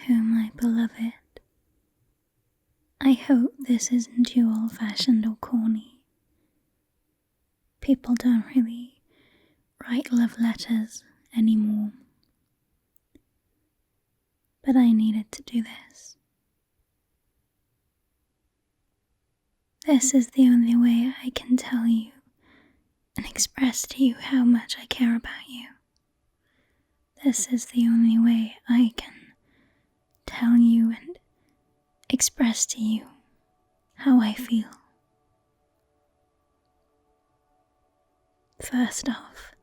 to my beloved. I hope this isn't too old-fashioned or corny. People don't really write love letters anymore. But I needed to do this. This is the only way I can tell you and express to you how much I care about you. This is the only way I can tell you and express to you how I feel. First off,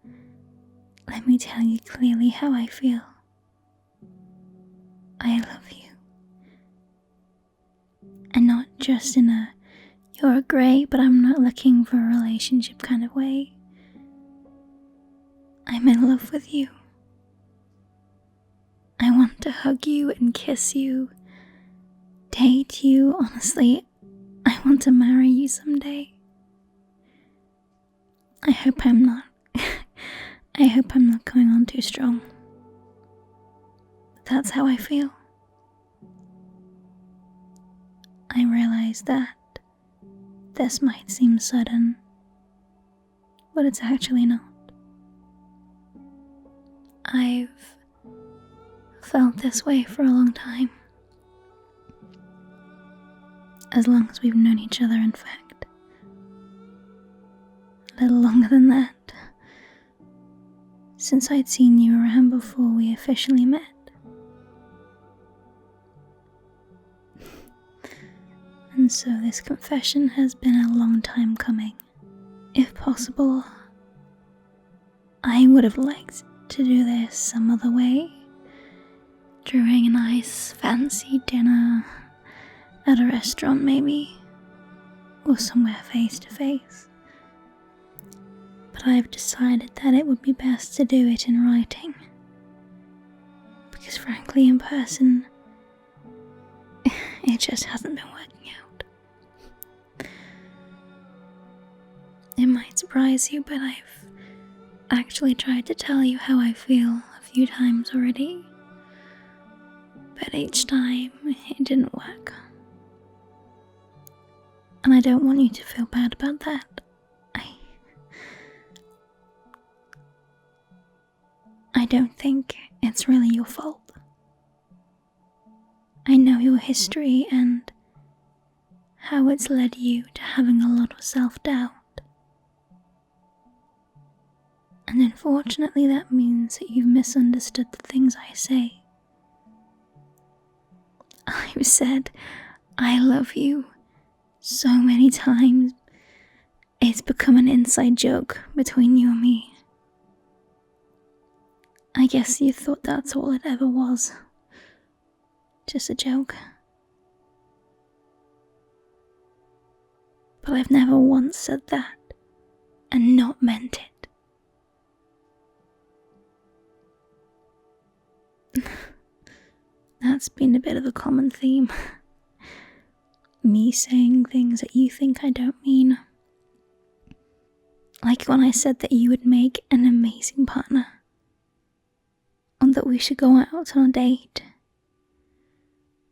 let me tell you clearly how I feel. I love you. And not just in a you're great but I'm not looking for a relationship kind of way. I'm in love with you. I want to hug you and kiss you, date you. Honestly, I want to marry you someday. I hope I'm not going on too strong. But that's how I feel. I realize that this might seem sudden, but it's actually not. I've felt this way for a long time. As long as we've known each other, in fact. A little longer than that. Since I'd seen you around before we officially met. And so this confession has been a long time coming. If possible, I would have liked to do this some other way. During a nice fancy dinner at a restaurant maybe, or somewhere face to face. But I've decided that it would be best to do it in writing. Because frankly in person, it just hasn't been working out. It might surprise you, but I've actually tried to tell you how I feel a few times already. But each time, it didn't work. And I don't want you to feel bad about that. I don't think it's really your fault. I know your history and how it's led you to having a lot of self-doubt. And unfortunately that means that you've misunderstood the things I say. I've said I love you so many times, it's become an inside joke between you and me. I guess you thought that's all it ever was. Just a joke. But I've never once said that and not meant it. That's been a bit of a common theme. Me saying things that you think I don't mean. Like when I said that you would make an amazing partner. Or that we should go out on a date.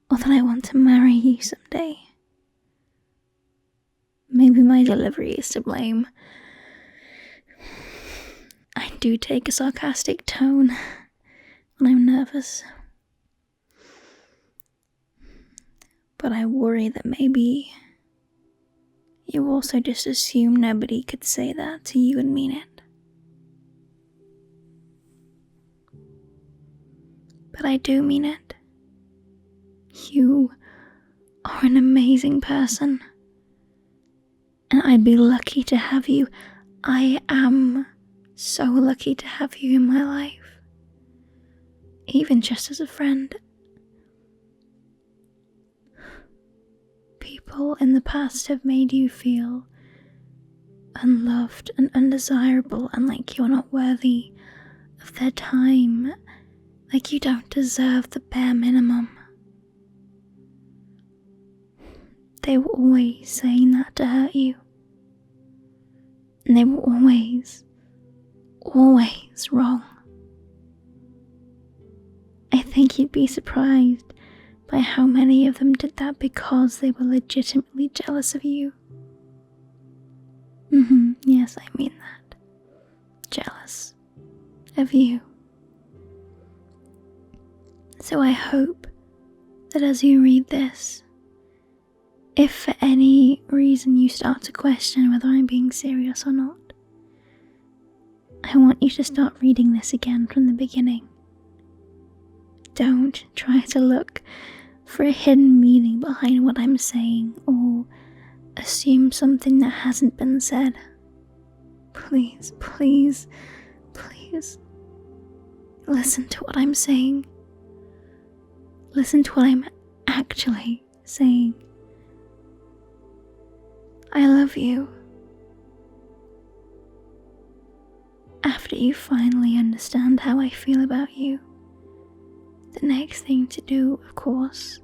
Or that I want to marry you someday. Maybe my delivery is to blame. I do take a sarcastic tone when I'm nervous. But I worry that maybe you also just assume nobody could say that to you and mean it. But I do mean it. You are an amazing person. And I'd be lucky to have you. I am so lucky to have you in my life. Even just as a friend. People in the past have made you feel unloved and undesirable and like you're not worthy of their time, like you don't deserve the bare minimum. They were always saying that to hurt you. And they were always wrong. I think you'd be surprised by how many of them did that because they were legitimately jealous of you. Yes, I mean that. Jealous of you. So I hope that as you read this, if for any reason you start to question whether I'm being serious or not, I want you to start reading this again from the beginning. Don't try to look for a hidden meaning behind what I'm saying or assume something that hasn't been said. Please, please, please, listen to what I'm saying. Listen to what I'm actually saying. I love you. After you finally understand how I feel about you, the next thing to do, of course,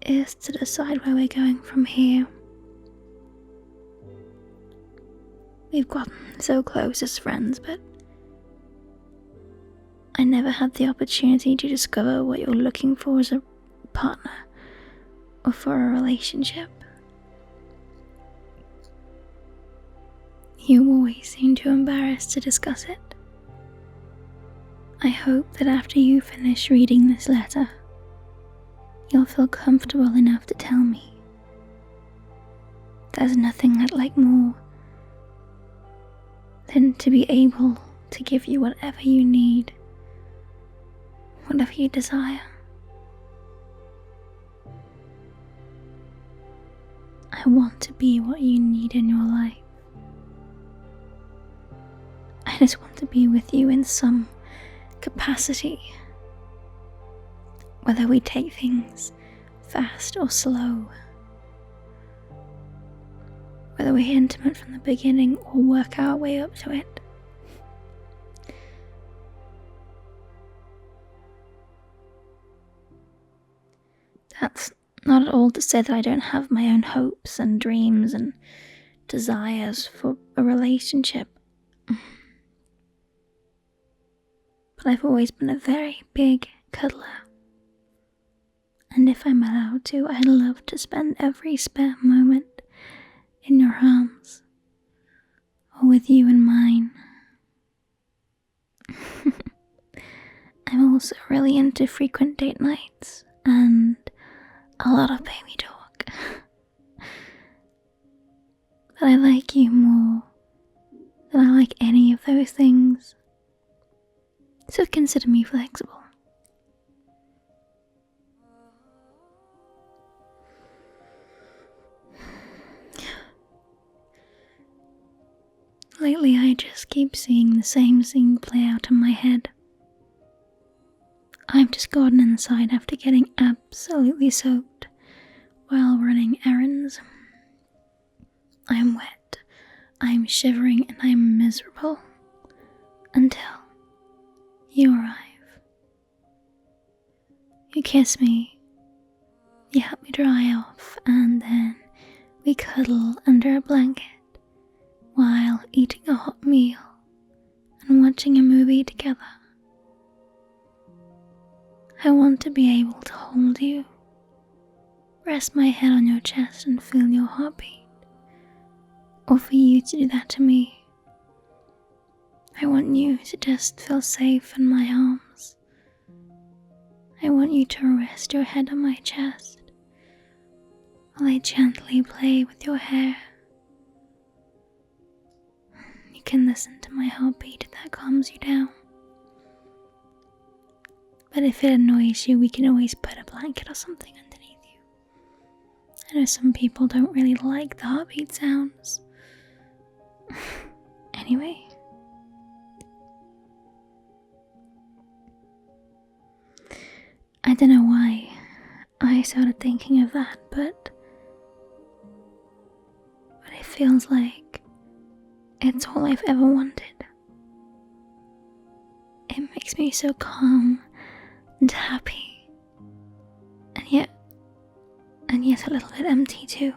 is to decide where we're going from here. We've gotten so close as friends, but I never had the opportunity to discover what you're looking for as a partner or for a relationship. You always seem too embarrassed to discuss it. I hope that after you finish reading this letter, you'll feel comfortable enough to tell me. There's nothing I'd like more than to be able to give you whatever you need, whatever you desire. I want to be what you need in your life. I just want to be with you in some capacity. Whether we take things fast or slow. Whether we're intimate from the beginning or work our way up to it. That's not at all to say that I don't have my own hopes and dreams and desires for a relationship. But I've always been a very big cuddler. And if I'm allowed to, I'd love to spend every spare moment in your arms, or with you in mine. I'm also really into frequent date nights, and a lot of baby talk. But I like you more than I like any of those things. So consider me flexible. Lately I just keep seeing the same scene play out in my head. I've just gotten inside after getting absolutely soaked while running errands. I'm wet, I'm shivering, and I'm miserable until you arrive. You kiss me, you help me dry off, and then we cuddle under a blanket while eating a hot meal and watching a movie together. I want to be able to hold you, rest my head on your chest and feel your heartbeat, or for you to do that to me. I want you to just feel safe in my arms. I want you to rest your head on my chest while I gently play with your hair. You can listen to my heartbeat if that calms you down. But if it annoys you, we can always put a blanket or something underneath you. I know some people don't really like the heartbeat sounds. Anyway. I don't know why I started thinking of that, but it feels like it's all I've ever wanted. It makes me so calm and happy, and yet a little bit empty too.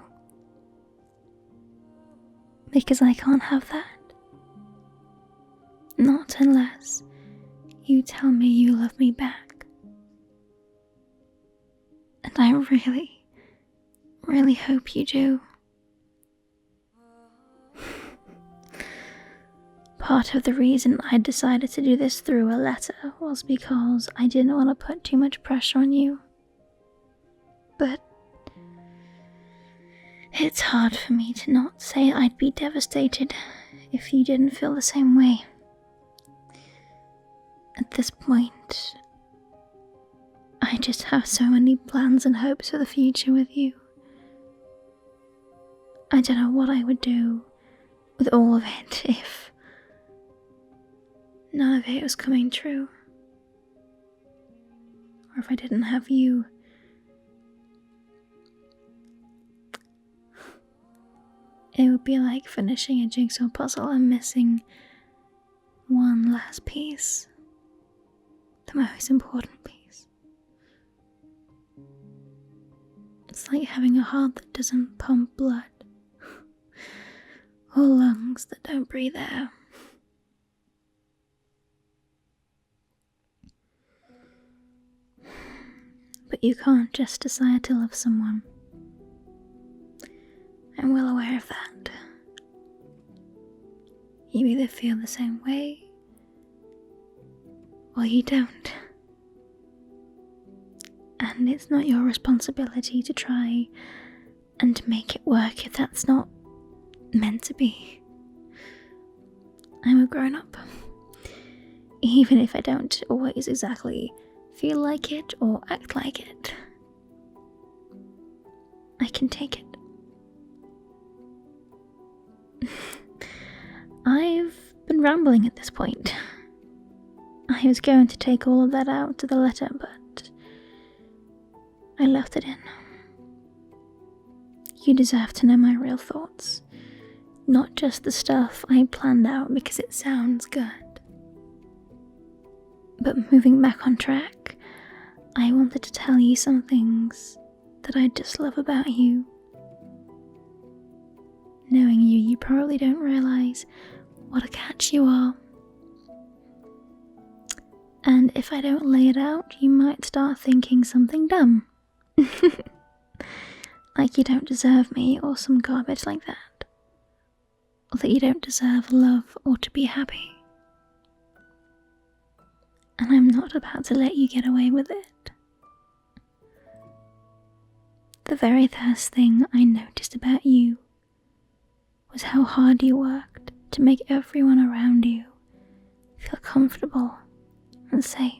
Because I can't have that. Not unless you tell me you love me back. And I really, really hope you do. Part of the reason I decided to do this through a letter was because I didn't want to put too much pressure on you. But it's hard for me to not say I'd be devastated if you didn't feel the same way. At this point, I just have so many plans and hopes for the future with you. I don't know what I would do with all of it if none of it was coming true. Or if I didn't have you. It would be like finishing a jigsaw puzzle and missing one last piece. The most important piece. It's like having a heart that doesn't pump blood. Or lungs that don't breathe air. But you can't just decide to love someone. I'm well aware of that. You either feel the same way, or you don't. And it's not your responsibility to try and make it work if that's not meant to be. I'm a grown-up. Even if I don't always exactly feel like it or act like it, I can take it. I've been rambling at this point. I was going to take all of that out to the letter, but I left it in. You deserve to know my real thoughts, not just the stuff I planned out because it sounds good. But moving back on track, I wanted to tell you some things that I just love about you. Knowing you, you probably don't realize what a catch you are. And if I don't lay it out, you might start thinking something dumb. Like you don't deserve me or some garbage like that. Or that you don't deserve love or to be happy. And I'm not about to let you get away with it. The very first thing I noticed about you was how hard you worked to make everyone around you feel comfortable and safe.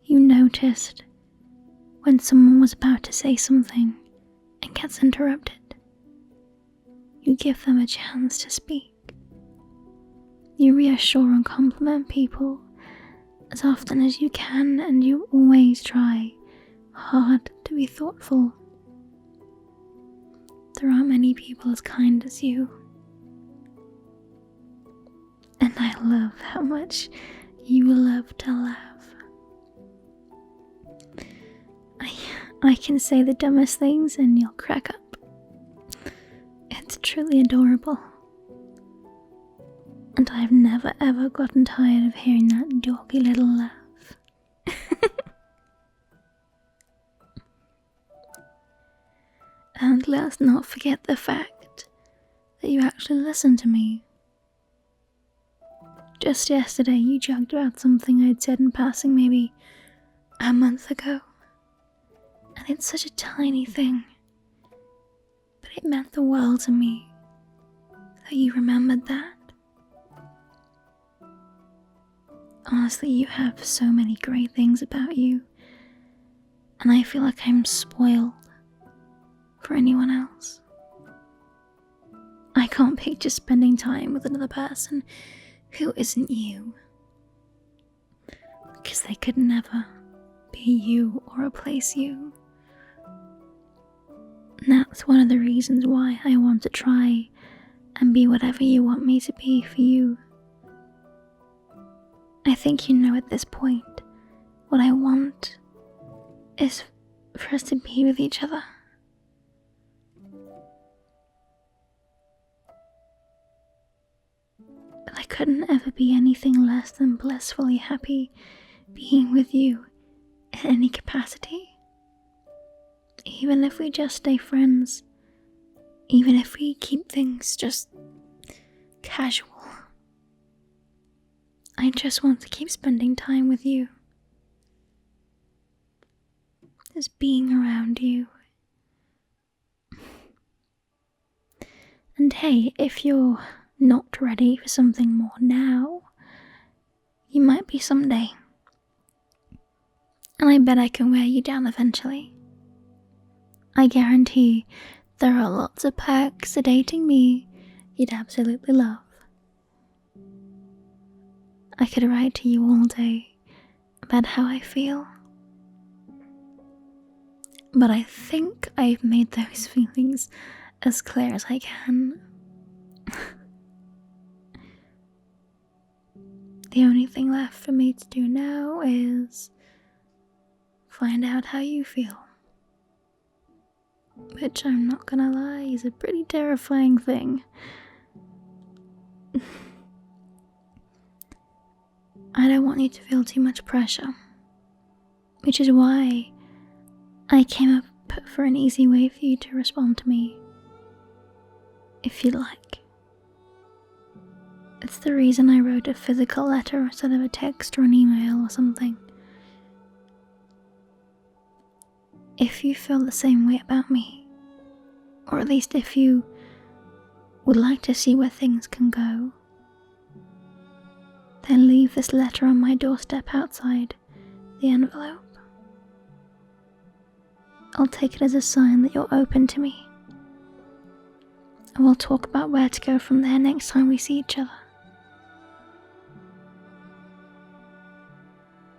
You noticed when someone was about to say something and gets interrupted. You give them a chance to speak. You reassure and compliment people as often as you can, and you always try hard to be thoughtful. There aren't many people as kind as you. And I love how much you love to laugh. I can say the dumbest things and you'll crack up. It's truly adorable. And I've never ever gotten tired of hearing that dorky little laugh. And let's not forget the fact that you actually listen to me. Just yesterday you joked about something I'd said in passing maybe a month ago. And it's such a tiny thing, but it meant the world to me that you remembered that. Honestly, you have so many great things about you, and I feel like I'm spoiled for anyone else. I can't picture spending time with another person who isn't you, because they could never be you or replace you. And that's one of the reasons why I want to try and be whatever you want me to be for you. I think you know at this point what I want is for us to be with each other. But I couldn't ever be anything less than blissfully happy being with you in any capacity. Even if we just stay friends, even if we keep things just casual, I just want to keep spending time with you. Just being around you. And hey, if you're not ready for something more now, you might be someday. And I bet I can wear you down eventually. I guarantee there are lots of perks to dating me you'd absolutely love. I could write to you all day about how I feel. But I think I've made those feelings as clear as I can. The only thing left for me to do now is find out how you feel. Which, I'm not gonna lie, is a pretty terrifying thing. I don't want you to feel too much pressure, which is why I came up for an easy way for you to respond to me, if you'd like. It's the reason I wrote a physical letter instead of a text or an email or something. If you feel the same way about me, or at least if you would like to see where things can go, then leave this letter on my doorstep outside the envelope. I'll take it as a sign that you're open to me, and we'll talk about where to go from there next time we see each other.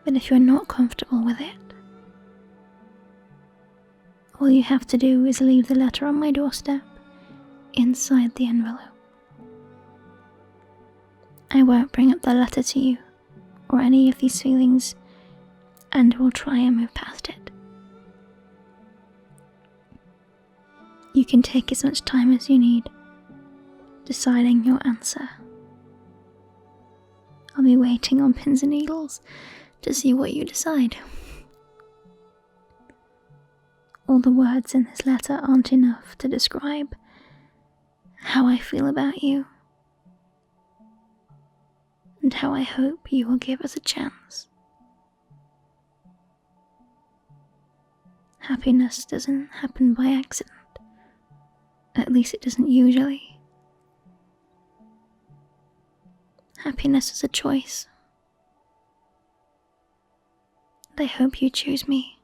But if you're not comfortable with it, all you have to do is leave the letter on my doorstep inside the envelope. I won't bring up the letter to you or any of these feelings, and we'll try and move past it. You can take as much time as you need deciding your answer. I'll be waiting on pins and needles to see what you decide. All the words in this letter aren't enough to describe how I feel about you and how I hope you will give us a chance. Happiness doesn't happen by accident. At least it doesn't usually. Happiness is a choice. And I hope you choose me.